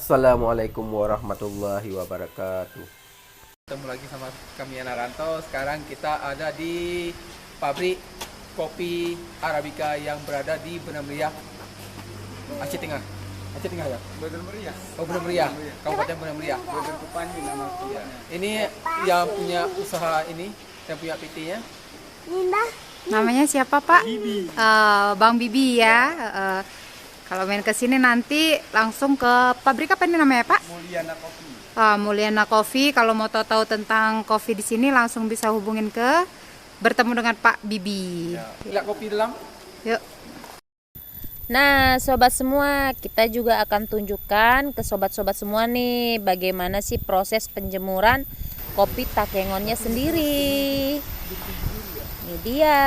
Assalamualaikum warahmatullahi wabarakatuh. Ketemu lagi sama kami Naranto. Sekarang kita ada di pabrik kopi Arabica yang berada di Benam Meriah, Aceh Tengah. Aceh Tengah ya? Benam Meriah. Oh, Benam Meriah, Kabupaten Benam Meriah. Benam Kupanyi nama dia. Ini yang punya usaha ini, yang punya PT-nya. Namanya siapa, Pak? Bibi. Bang Bibi ya. Kalau main ke sini nanti langsung ke pabrik apa ini namanya, Pak? Mulyana Kopi. Mulyana Coffee. Kalau mau tahu tentang kopi di sini langsung bisa hubungin bertemu dengan Pak Bibi. Ya. Lihat kopi dalam. Yuk. Nah, sobat semua, kita juga akan tunjukkan ke sobat-sobat semua nih bagaimana sih proses penjemuran kopi takengonnya sendiri. Ini dia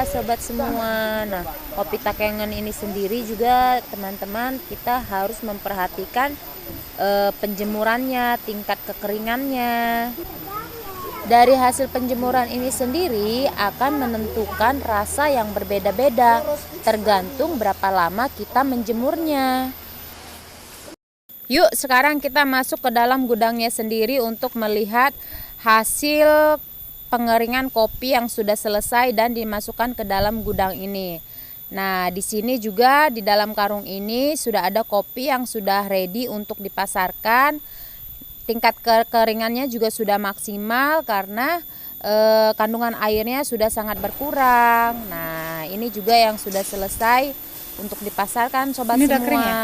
sobat semua. Nah, kopi takengon ini sendiri juga teman-teman kita harus memperhatikan penjemurannya, tingkat kekeringannya. Dari hasil penjemuran ini sendiri akan menentukan rasa yang berbeda-beda tergantung berapa lama kita menjemurnya. Yuk sekarang kita masuk ke dalam gudangnya sendiri untuk melihat hasil pengeringan kopi yang sudah selesai dan dimasukkan ke dalam gudang ini. Nah, di sini juga di dalam karung ini sudah ada kopi yang sudah ready untuk dipasarkan. Tingkat kekeringannya juga sudah maksimal karena kandungan airnya sudah sangat berkurang. Nah, ini juga yang sudah selesai untuk dipasarkan sobat Ini udah semua. kering ya?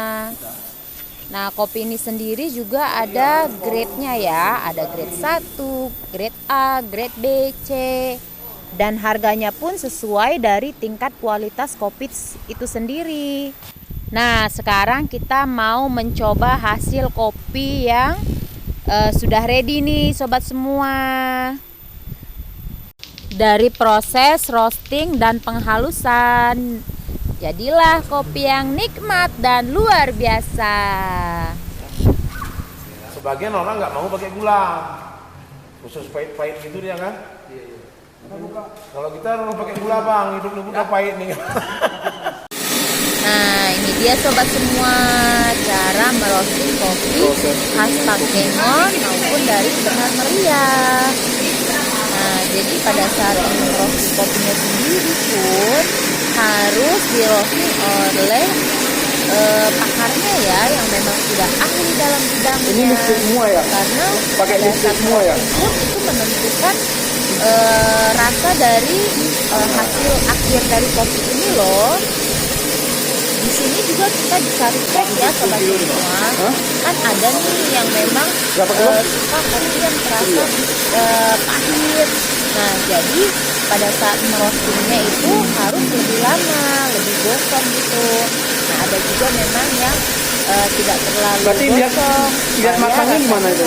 Nah, kopi ini sendiri juga ada grade-nya ya. Ada grade 1, grade A, grade B, C. Dan harganya pun sesuai dari tingkat kualitas kopi itu sendiri. Nah, sekarang kita mau mencoba hasil kopi yang sudah ready nih sobat semua. Dari proses roasting dan penghalusan, jadilah kopi yang nikmat dan luar biasa. Sebagian orang nggak mau pakai gula, khusus pahit-pahit gitu dia kan. Kalau kita harus pakai gula bang, hidup lu udah pahit nih. Nah, ini dia sobat semua cara merosting kopi khas Takengon maupun dari Benam Meriah. Nah, jadi pada saat merosting kopinya sendiri pun harus dirosting oleh pakarnya ya, yang memang sudah ahli dalam bidangnya. Ini listrik semua ya? Karena Pakai pada listrik saat semua ya? merosting pun itu menentukan rasa dari hasil akhir dari kopi ini loh. Di sini juga kita bisa request ya sobat semua. Kan ada nih yang memang suka kopi yang terasa pahit. Nah, jadi pada saat merostingnya itu harus lebih lama, lebih gosong gitu. Nah, ada juga memang yang tidak terlalu Berarti gosong. lihat matangnya gimana itu?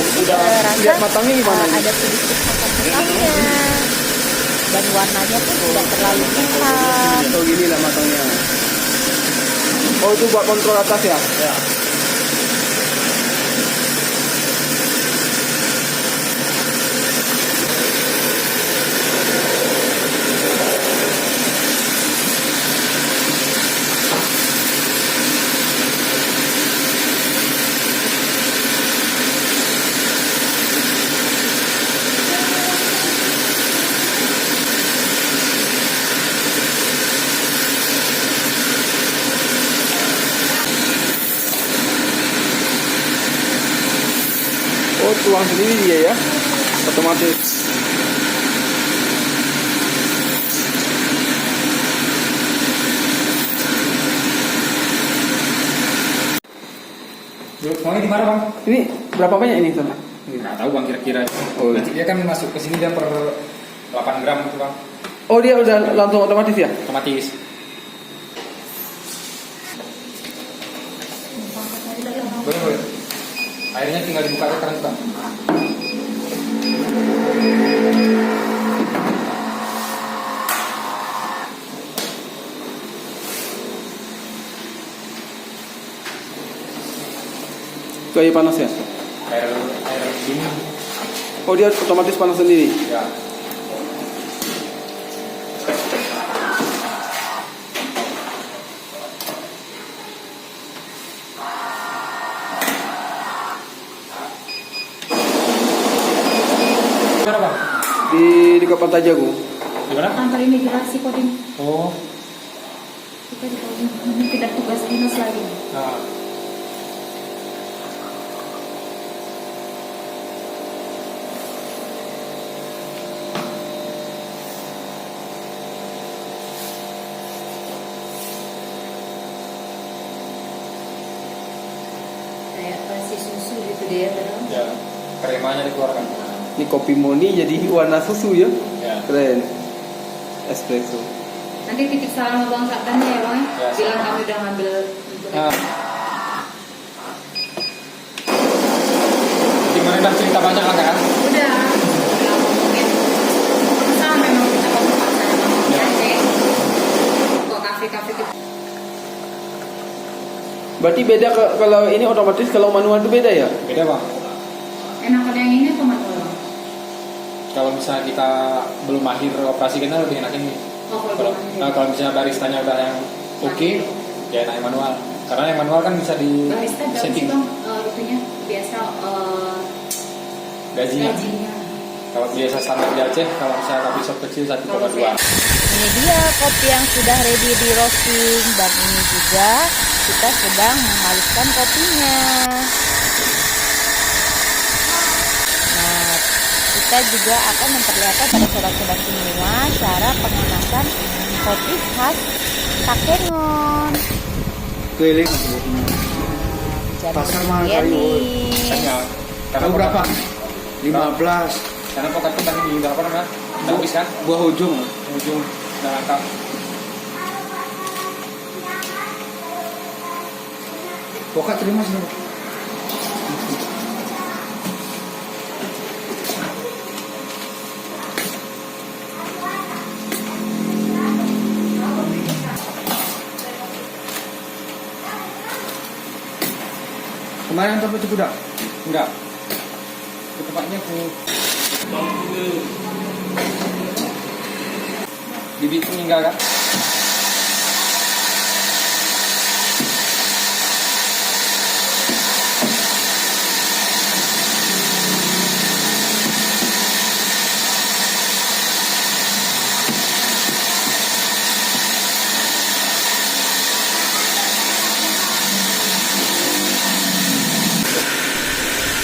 Lihat matangnya gimana? Ada sedikit asam-asamnya. Dan warnanya pun tidak terlalu hitam. Oh gini lah matangnya. Oh itu buat kontrol atas ya? Ya. Oh tuang sendiri dia ya, otomatis. Uangnya di mana bang? Ini berapa banyak ini sana? Nggak tahu bang kira-kira. Oh, Nanti dia kan masuk ke sini dia per 8 gram gitu bang, Oh dia udah langsung otomatis ya? otomatis. Boleh boleh. Airnya tinggal dibuka ke keran bang. Itu air panas ya? Air dingin. Oh dia otomatis panas sendiri? Ya. di Kapan Tajago. Gimana? Kantor imigrasi Kodim. Oh. Kita di Kodim. Kita tugas dinas lagi. Nah. Kayak pasti susu gitu dia kan. Ya. Kremanya dikeluarkan. Ini kopi moni jadi warna susu ya. Ya. Keren. Espresso. Nanti titip salam sama Bang Saktannya ya Bang. Ya, Bilang sama. kami udah ngambil. Nah. Gimana dah cerita banyak lah kan? Udah ngomongin. Sama memang kita mau ke pasar Bang Aceh. Kok kafe-kafe gitu. Berarti beda kalau ini otomatis, kalau manual itu beda ya? Beda bang. Enakan yang ini atau manual? Kalau misalnya kita belum mahir operasi kita lebih enak ini. Oh, Kalau kalau misalnya baristanya udah yang oke, ya enak yang manual. Karena yang manual kan bisa di barista berapa sih setting Bang itunya biasa gajinya. gajinya? Kalau biasa standar di Aceh, kalau misalnya kopi shop kecil 1,2. Ini dia kopi yang sudah ready di roasting, dan ini juga kita sedang menghaluskan kopinya. Nah, kita juga akan memperlihatkan pada sobat-sobat semua cara pengemasan kopi khas Takengon. Keliling. Jadi Pasar mahal begini. kali, Hanya karena Tahu berapa? Berapa? 15. Karena pokat kita ini udah apa namanya? Udah habis kan? Buah ujung. Ujung udah lengkap. Pokat terima sih. Kemarin tempat itu kuda. Enggak. Ke tempatnya ke Bibi itu meninggal kan?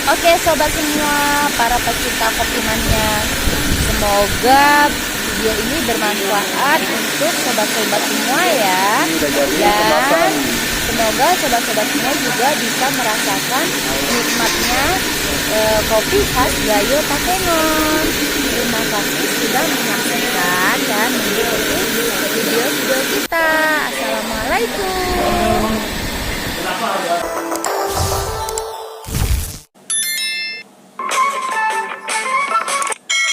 Oke sobat semua, para pecinta kopi mania, semoga video ini bermanfaat untuk sobat-sobat semua ya. Dan semoga sobat-sobat semua juga bisa merasakan nikmatnya kopi khas Gayo Takengon. Terima kasih sudah menyaksikan dan mengikuti video-video kita. Assalamualaikum.